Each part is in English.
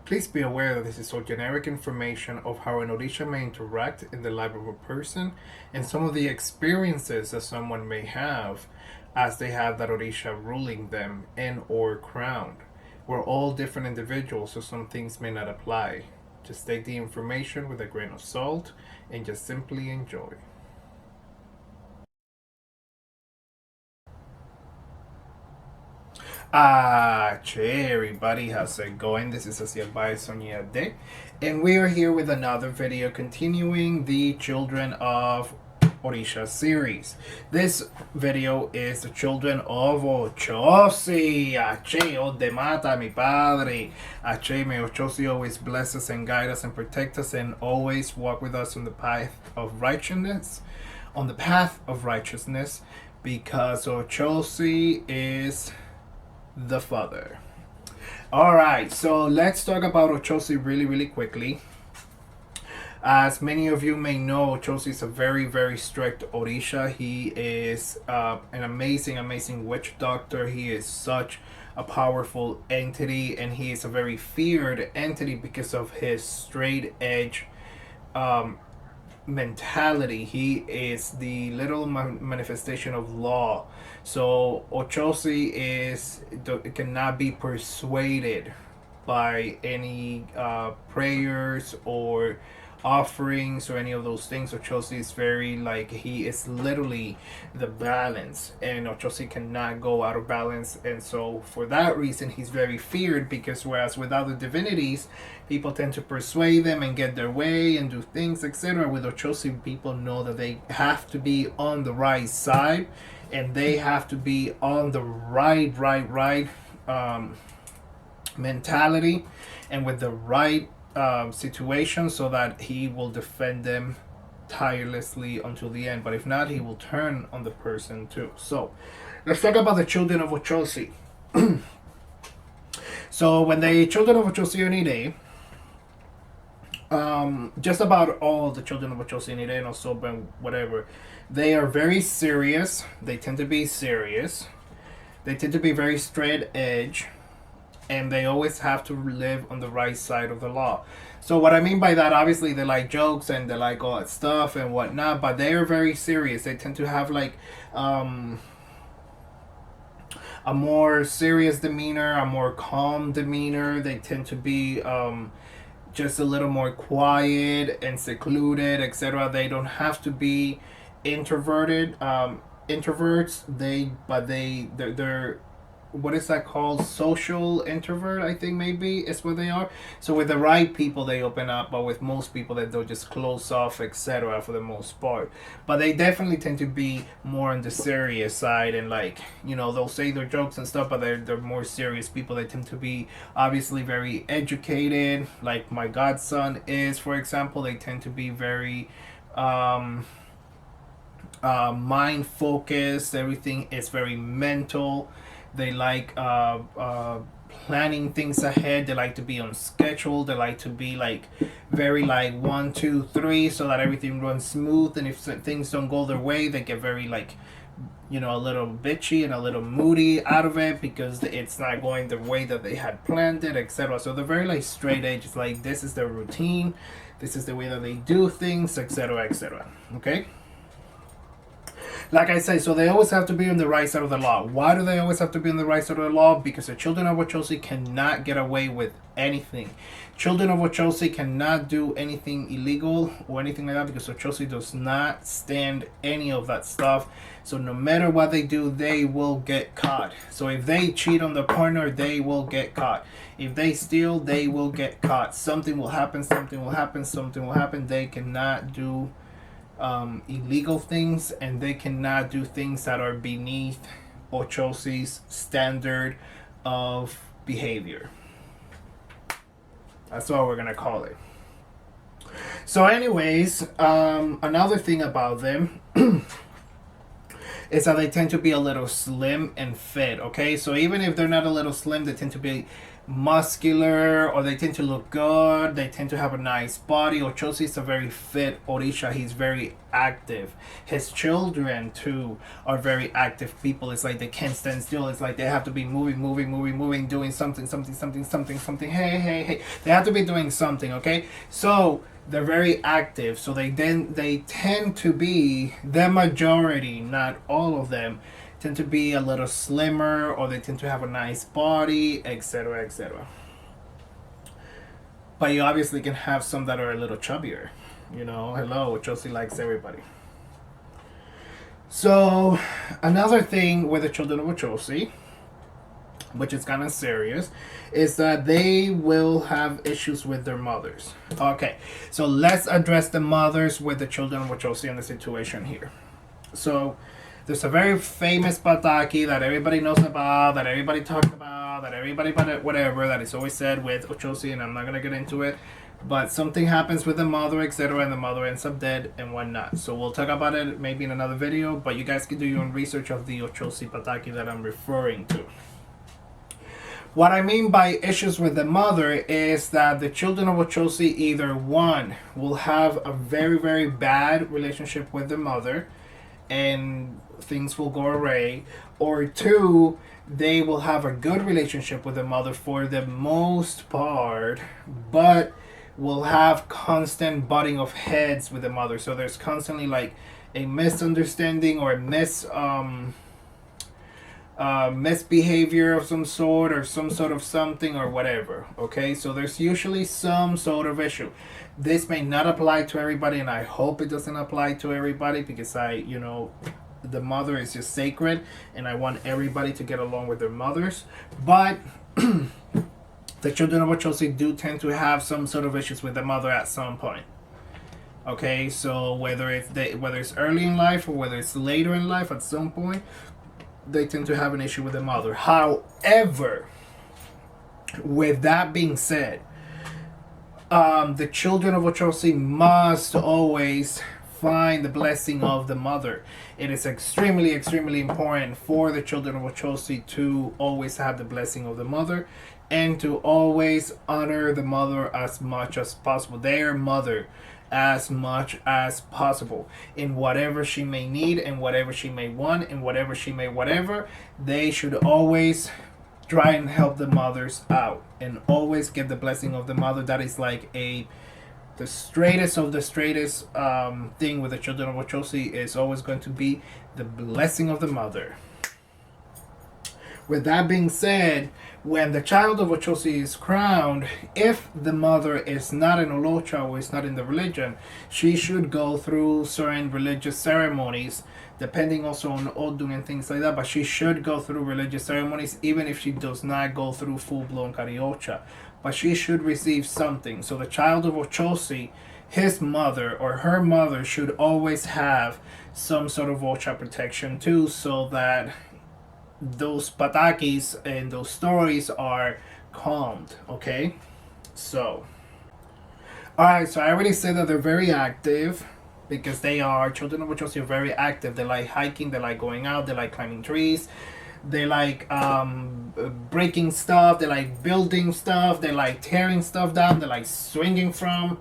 Please be aware that this is all generic information of how an Orisha may interact in the life of a person and some of the experiences that someone may have as they have that Orisha ruling them and or crowned. We're all different individuals, so some things may not apply. Just take the information with a grain of salt and just simply enjoy. Che everybody, how's it going? This is asieloshunyeyeo, and we are here with another video continuing the Children of Orisha series. This video is the Children of Ochosi. Ache, o de mata mi padre. Ache, may Ochosi always bless us and guide us and protect us and always walk with us on the path of righteousness. On the path of righteousness, because Ochosi is the father. All right, so let's talk about Ochosi really quickly. As many of you may know, Ochosi is a very strict Orisha. He is an amazing witch doctor. He is such a powerful entity, and he is a very feared entity because of his straight edge mentality. He is the literal manifestation of law. So Ochosi cannot be persuaded by any prayers or offerings or any of those things. Ochosi is very he is literally the balance, and Ochosi cannot go out of balance, and so for that reason he's very feared, because whereas with other divinities people tend to persuade them and get their way and do things, etc., with Ochosi people know that they have to be on the right side and they have to be on the right mentality and with the right situation, so that he will defend them tirelessly until the end. But if not, he will turn on the person too. So let's talk about the children of Ochosi. So when the children of Ochosi Onide, just about all the children of Ochosi Onide, no Soben, whatever, they are very serious. They tend to be serious. They tend to be very straight edge, and they always have to live on the right side of the law. So what I mean by that, obviously they like jokes and they like all that stuff and whatnot, but they are very serious. They tend to have a more serious demeanor, a more calm demeanor. They tend to be just a little more quiet and secluded, etc. They don't have to be introverted. Introverts, they're what is that called? Social introvert, I think maybe is what they are. So with the right people they open up, but with most people they'll just close off, etc., for the most part. But they definitely tend to be more on the serious side, and they'll say their jokes and stuff, but they're more serious people. They tend to be obviously very educated, like my godson is, for example. They tend to be very mind focused. Everything is very mental. They like planning things ahead. They like to be on schedule. They like to be very 1, 2, 3, so that everything runs smooth. And if things don't go their way, they get very a little bitchy and a little moody out of it because it's not going the way that they had planned it, etc. So they're very straight edge. It's this is their routine. This is the way that they do things, etc., etc. Okay. Like I say, so they always have to be on the right side of the law. Why do they always have to be on the right side of the law? Because the children of Ochosi cannot get away with anything. Children of Ochosi cannot do anything illegal or anything like that, because Ochosi does not stand any of that stuff. So no matter what they do, they will get caught. So if they cheat on the partner, they will get caught. If they steal, they will get caught. Something will happen. They cannot do illegal things, and they cannot do things that are beneath Ochosi's standard of behavior. That's what we're gonna call it. So anyways, another thing about them is that they tend to be a little slim and fit. Okay, so even if they're not a little slim, they tend to be muscular, or they tend to look good. They tend to have a nice body. Ochosi is a very fit Orisha. He's very active. His children too are very active people. It's like they can't stand still. It's like they have to be moving, doing something. Hey. They have to be doing something. Okay, so they're very active. So they tend to be the majority, not all of them, tend to be a little slimmer, or they tend to have a nice body, etc. But you obviously can have some that are a little chubbier. Hello, Ochosi likes everybody. So another thing with the children of Ochosi, which is kind of serious, is that they will have issues with their mothers. Okay, so let's address the mothers with the children of Ochosi in the situation here. So there's a very famous pataki that everybody knows about, that everybody talks about, that everybody, whatever, that is always said with Ochosi, and I'm not going to get into it. But something happens with the mother, etc., and the mother ends up dead and whatnot. So we'll talk about it maybe in another video, but you guys can do your own research of the Ochosi pataki that I'm referring to. What I mean by issues with the mother is that the children of Ochosi, either one, will have a very, very bad relationship with the mother, and things will go awry, or two, they will have a good relationship with the mother for the most part, but will have constant butting of heads with the mother. So there's constantly like a misunderstanding or misbehavior of some sort, or some sort of something or whatever. Okay, so there's usually some sort of issue. This may not apply to everybody, and I hope it doesn't apply to everybody, because the mother is just sacred, and I want everybody to get along with their mothers. But the children of Ochosi do tend to have some sort of issues with the mother at some point. Okay, so whether it's early in life or whether it's later in life, at some point they tend to have an issue with the mother. However, with that being said, the children of Ochosi must always find the blessing of the mother. It is extremely, extremely important for the children of Ochosi to always have the blessing of the mother, and to always honor the mother as much as possible, their mother, as much as possible, in whatever she may need, and whatever she may want, and whatever she may whatever. They should always try and help the mothers out, and always get the blessing of the mother. That is like the straightest of the straightest thing with the children of Ochosi, is always going to be the blessing of the mother. With that being said, when the child of Ochosi is crowned, if the mother is not an Olocha or is not in the religion, she should go through certain religious ceremonies, depending also on Odun and things like that, but she should go through religious ceremonies, even if she does not go through full-blown Cariocha. But she should receive something. So the child of Ochosi, his mother or her mother, should always have some sort of Ocha protection too, so that those patakis and those stories are calmed. Okay, so alright, so I already said that they're very active, because they are, children of Ochosi are very active. They like hiking, they like going out, they like climbing trees, they like breaking stuff, they like building stuff, they like tearing stuff down, they like swinging from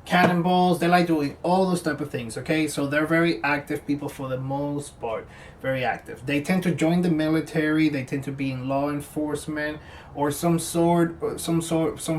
cannonballs, they like doing all those type of things. Okay, so they're very active people for the most part, very active. They tend to join the military, they tend to be in law enforcement, or some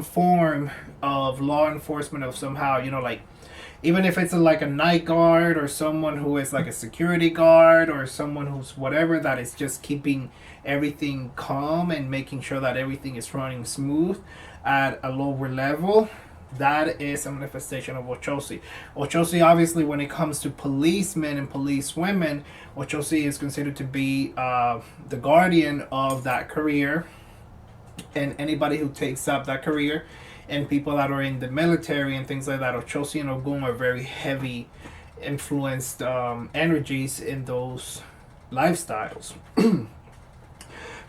form of law enforcement of somehow, like, even if it's like a night guard, or someone who is like a security guard, or someone who's whatever, that is just keeping everything calm and making sure that everything is running smooth at a lower level. That is a manifestation of Ochosi. Ochosi, obviously, when it comes to policemen and police women, Ochosi is considered to be the guardian of that career, and anybody who takes up that career, and people that are in the military and things like that. Ochosi and Ogun are very heavy influenced energies in those lifestyles.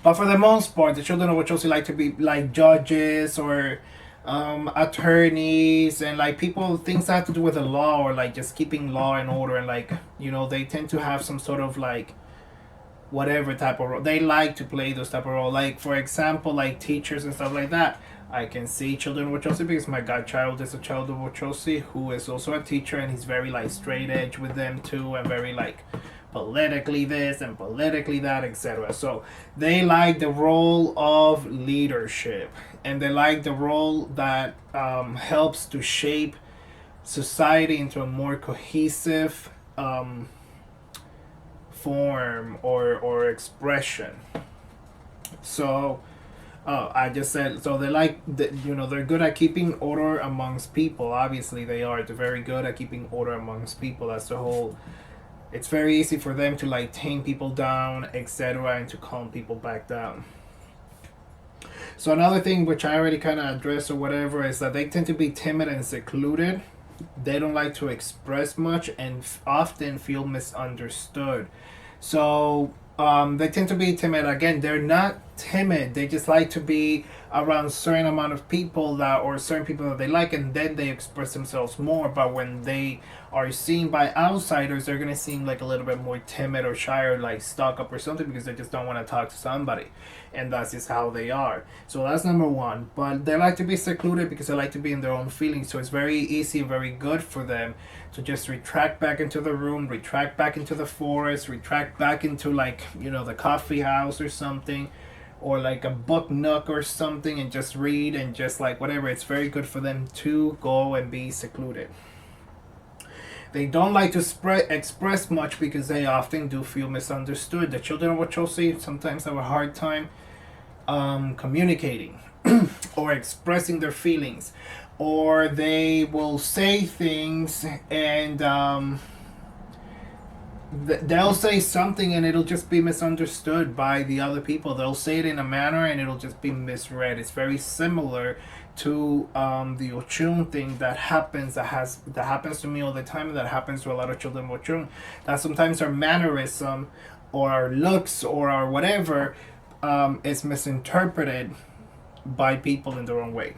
But for the most part, the children of Ochosi like to be like judges, or attorneys, and like people, things that have to do with the law, or like just keeping law and order, and like, they tend to have some sort of like whatever type of role. They like to play those type of role. Like for example, like teachers and stuff like that. I can see children of Ochosi because my godchild is a child of Ochosi who is also a teacher, and he's very like straight edge with them too, and very like politically this and politically that, etc. So they like the role of leadership, and they like the role that helps to shape society into a more cohesive form or expression. So I just said so they like the, they're good at keeping order amongst people. Obviously they are. They're very good at keeping order amongst people. That's the whole. It's very easy for them to like tame people down, etc., and to calm people back down. So another thing which I already kind of addressed or whatever is that they tend to be timid and secluded. They don't like to express much and often feel misunderstood. So they tend to be timid. Again, they're not timid. They just like to be around a certain amount of people that or certain people that they like, and then they express themselves more. But when they are seen by outsiders, they're gonna seem like a little bit more timid or shy or like stuck up or something because they just don't want to talk to somebody, and that's just how they are. So that's number one. But they like to be secluded because they like to be in their own feelings. So it's very easy and very good for them to just retract back into the room, retract back into the forest, retract back into like the coffee house or something, or like a book nook or something, and just read and just like whatever. It's very good for them to go and be secluded. They don't like to express much because they often do feel misunderstood. The children of Ochosi sometimes have a hard time communicating or expressing their feelings, or they will say things and they'll say something and it'll just be misunderstood by the other people. They'll say it in a manner and it'll just be misread. It's very similar to the Ochun thing that happens to me all the time, and that happens to a lot of children of Ochun. That sometimes our mannerism or our looks or our whatever is misinterpreted by people in the wrong way.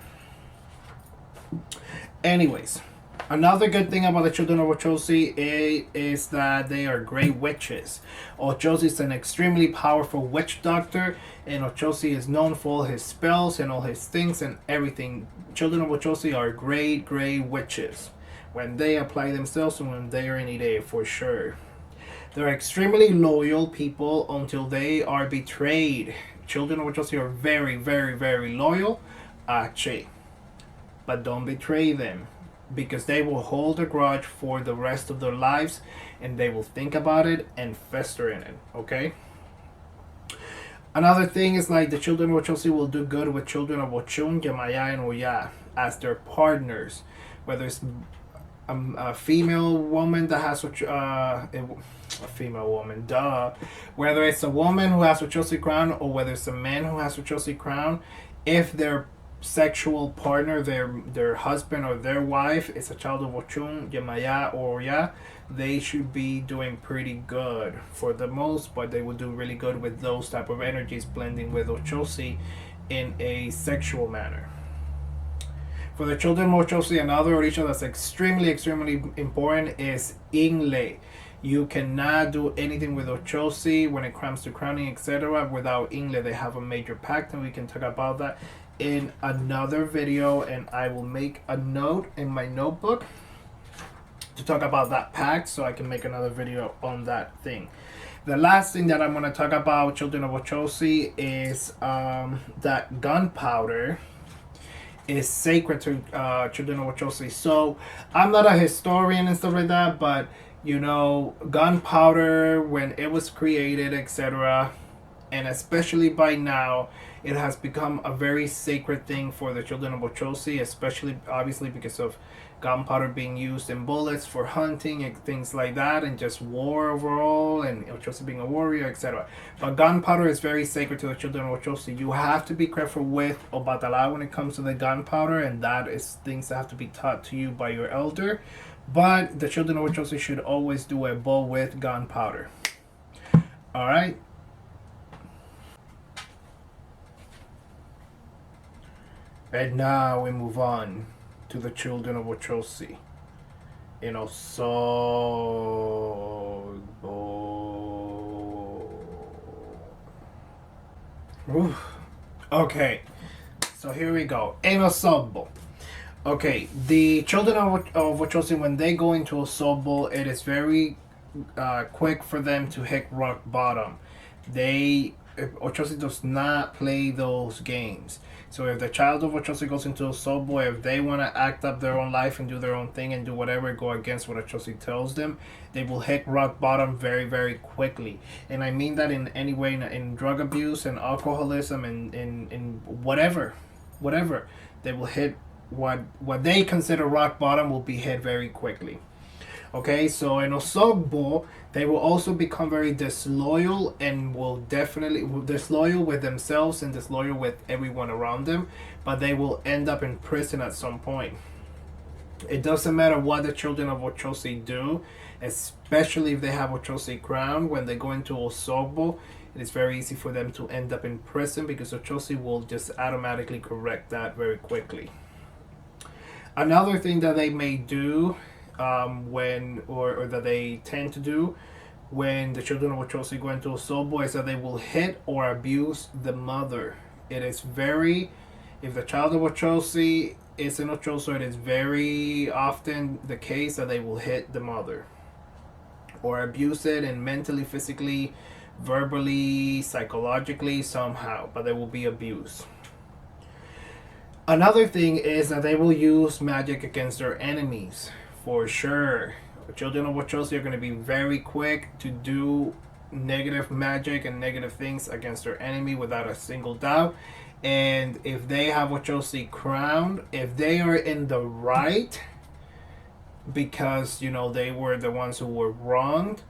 Anyways, another good thing about the children of Ochosi is that they are great witches. Ochosi is an extremely powerful witch doctor, and Ochosi is known for all his spells and all his things and everything. Children of Ochosi are great witches when they apply themselves and when they are in Ide, for sure. They're extremely loyal people until they are betrayed. Children of Ochosi are very loyal, Ache. But don't betray them, because they will hold a grudge for the rest of their lives, and they will think about it and fester in it, okay? Another thing is like the children of Ochosi will do good with children of Ochun, Yemaya, and Oya as their partners. Whether it's a female woman that has a female woman, duh. Whether it's a woman who has Ochosi crown or whether it's a man who has Ochosi crown, if their sexual partner, their husband or their wife is a child of Ochun, Yemaya, or Oya, they should be doing pretty good for the most, but they will do really good with those type of energies blending with Ochosi in a sexual manner. For the children of Ochosi, another orisha that's extremely important is Ingle. You cannot do anything with Ochosi when it comes to crowning, etc. without Ingle. They have a major pact, and we can talk about that in another video, and I will make a note in my notebook to talk about that pact so I can make another video on that thing. The last thing that I'm going to talk about children of Ochosi is that gunpowder is sacred to children of Ochosi. So I'm not a historian and stuff like that, but gunpowder, when it was created, etc., and especially by now, it has become a very sacred thing for the children of Ochosi, especially obviously because of gunpowder being used in bullets for hunting and things like that, and just war overall, and Ochosi being a warrior, etc. But gunpowder is very sacred to the children of Ochosi. You have to be careful with Obatala when it comes to the gunpowder, and that is things that have to be taught to you by your elder. But the children of Ochosi should always do a bowl with gunpowder. Alright? And now we move on to the children of Ochosi in Osobo. Oof. Okay, so here we go. In Osobo. Okay, the children of Ochosi, when they go into Osobo, it is very quick for them to hit rock bottom. Ochosi does not play those games. So if the child of Ochosi goes into Osobo, if they want to act up their own life and do their own thing and do whatever, go against what Ochosi tells them, they will hit rock bottom very, very quickly. And I mean that in any way, in drug abuse and alcoholism and in whatever. They will hit what they consider rock bottom will be hit very quickly. Okay, so in Osobo, they will also become very disloyal and will definitely disloyal with themselves and disloyal with everyone around them, but they will end up in prison at some point. It doesn't matter what the children of Ochosi do, especially if they have Ochosi crown. When they go into Osobo, it is very easy for them to end up in prison because Ochosi will just automatically correct that very quickly. Another thing that they may do or that they tend to do when the children of Ochosi go into Osobo is that they will hit or abuse the mother. It is very, if the child of Ochosi is in Ochoso, it is very often the case that they will hit the mother or abuse it and mentally, physically, verbally, psychologically, somehow, but there will be abuse. Another thing is that they will use magic against their enemies, for sure. Children of Ochosi are going to be very quick to do negative magic and negative things against their enemy without a single doubt. And if they have Ochosi crowned, if they are in the right, because they were the ones who were wronged,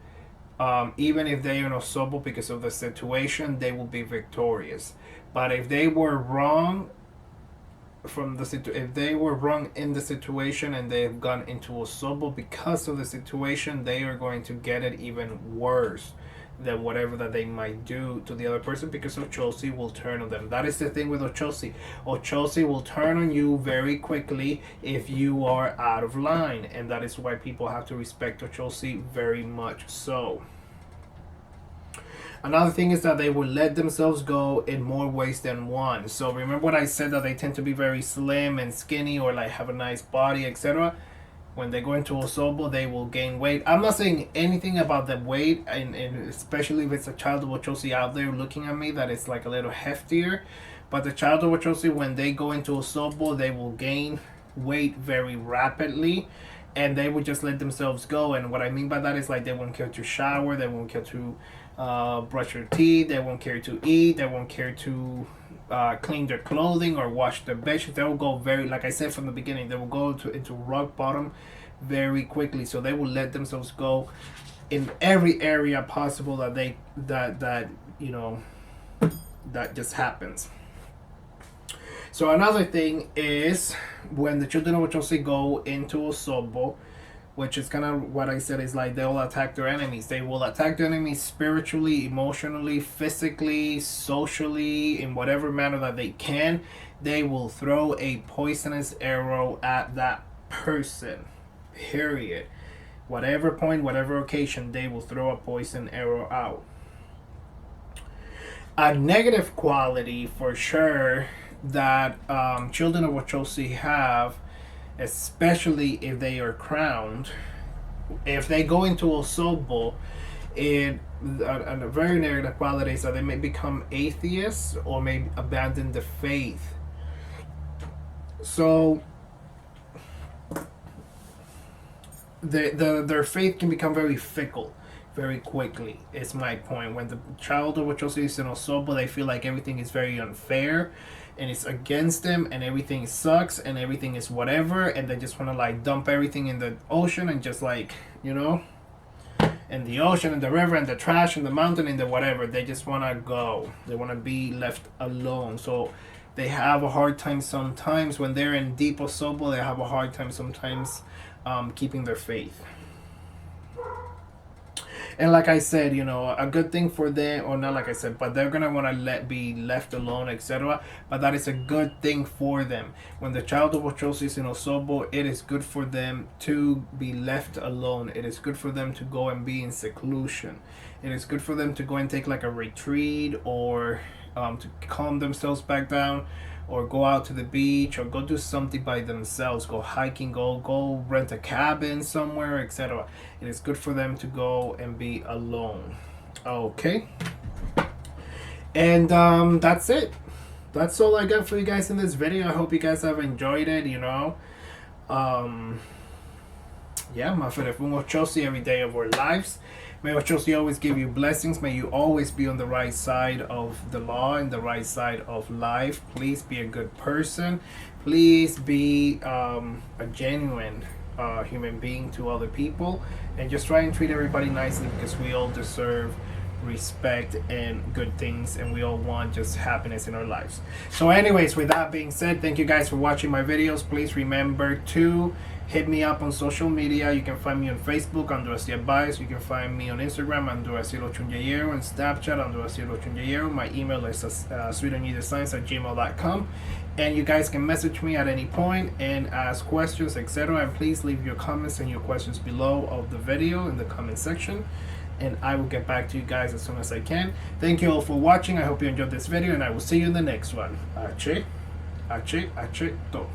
even if they are in Osobo because of the situation, they will be victorious. But if they were wrong if they were wrong in the situation and they have gone into Osobo because of the situation, they are going to get it even worse than whatever that they might do to the other person, because Ochosi will turn on them. That is the thing with Ochosi. Ochosi will turn on you very quickly if you are out of line, and that is why people have to respect Ochosi very much so. Another thing is that they will let themselves go in more ways than one. So remember what I said, that they tend to be very slim and skinny or like have a nice body, etc. When they go into Osobo, they will gain weight. I'm not saying anything about the weight, and especially if it's a child of Ochosi out there looking at me that is like a little heftier. But the child of Ochosi, when they go into Osobo, they will gain weight very rapidly. And they would just let themselves go. And what I mean by that is like they won't care to shower, they won't care to brush their teeth, they won't care to eat, they won't care to clean their clothing or wash their bedsheets. They will go very, like I said from the beginning, they will go into rock bottom very quickly. So they will let themselves go in every area possible that just happens. So another thing is when the children of Ochosi go into Osobo, which is kind of what I said, is like they will attack their enemies. They will attack their enemies spiritually, emotionally, physically, socially, in whatever manner that they can. They will throw a poisonous arrow at that person, period. Whatever point, whatever occasion, they will throw a poison arrow out. A negative quality for sure that children of Ochosi have, especially if they are crowned, if they go into Osobo, a very negative quality is that they may become atheists or may abandon the faith. So their faith can become very fickle very quickly, is my point. When the child of Ochosi is in Osobo, they feel like everything is very unfair and it's against them and everything sucks and everything is whatever, and they just want to like dump everything in the ocean and just like, in the ocean and the river and the trash and the mountain and the whatever. They just want to go. They want to be left alone. So they have a hard time sometimes when they're in deep Osobo. They have a hard time sometimes keeping their faith. And like I said, a good thing for them, or not like I said, but they're gonna want to be left alone, etc. But that is a good thing for them. When the child of Ochosi is in Osobo, it is good for them to be left alone. It is good for them to go and be in seclusion. It is good for them to go and take like a retreat or to calm themselves back down, or go out to the beach, or go do something by themselves, go hiking, go rent a cabin somewhere, etc. It is good for them to go and be alone. Okay, and that's it. That's all I got for you guys in this video. I hope you guys have enjoyed it. Yeah, my friend, fue un Ochosi every day of our lives. May Ochosi always give you blessings. May you always be on the right side of the law and the right side of life. Please be a good person. Please be a genuine human being to other people. And just try and treat everybody nicely, because we all deserve respect and good things, and we all want just happiness in our lives. So anyways, with that being said, thank you guys for watching my videos. Please remember to hit me up on social media. You can find me on Facebook under asielbias. You can find me on Instagram under asieloshunyeyeo, and Snapchat under asieloshunyeyeo. My email is sweetandesigns@gmail.com, and you guys can message me at any point and ask questions, etc. And please leave your comments and your questions below of the video in the comment section, and I will get back to you guys as soon as I can. Thank you all for watching. I hope you enjoyed this video, and I will see you in the next one. Ache, ache, ache, to.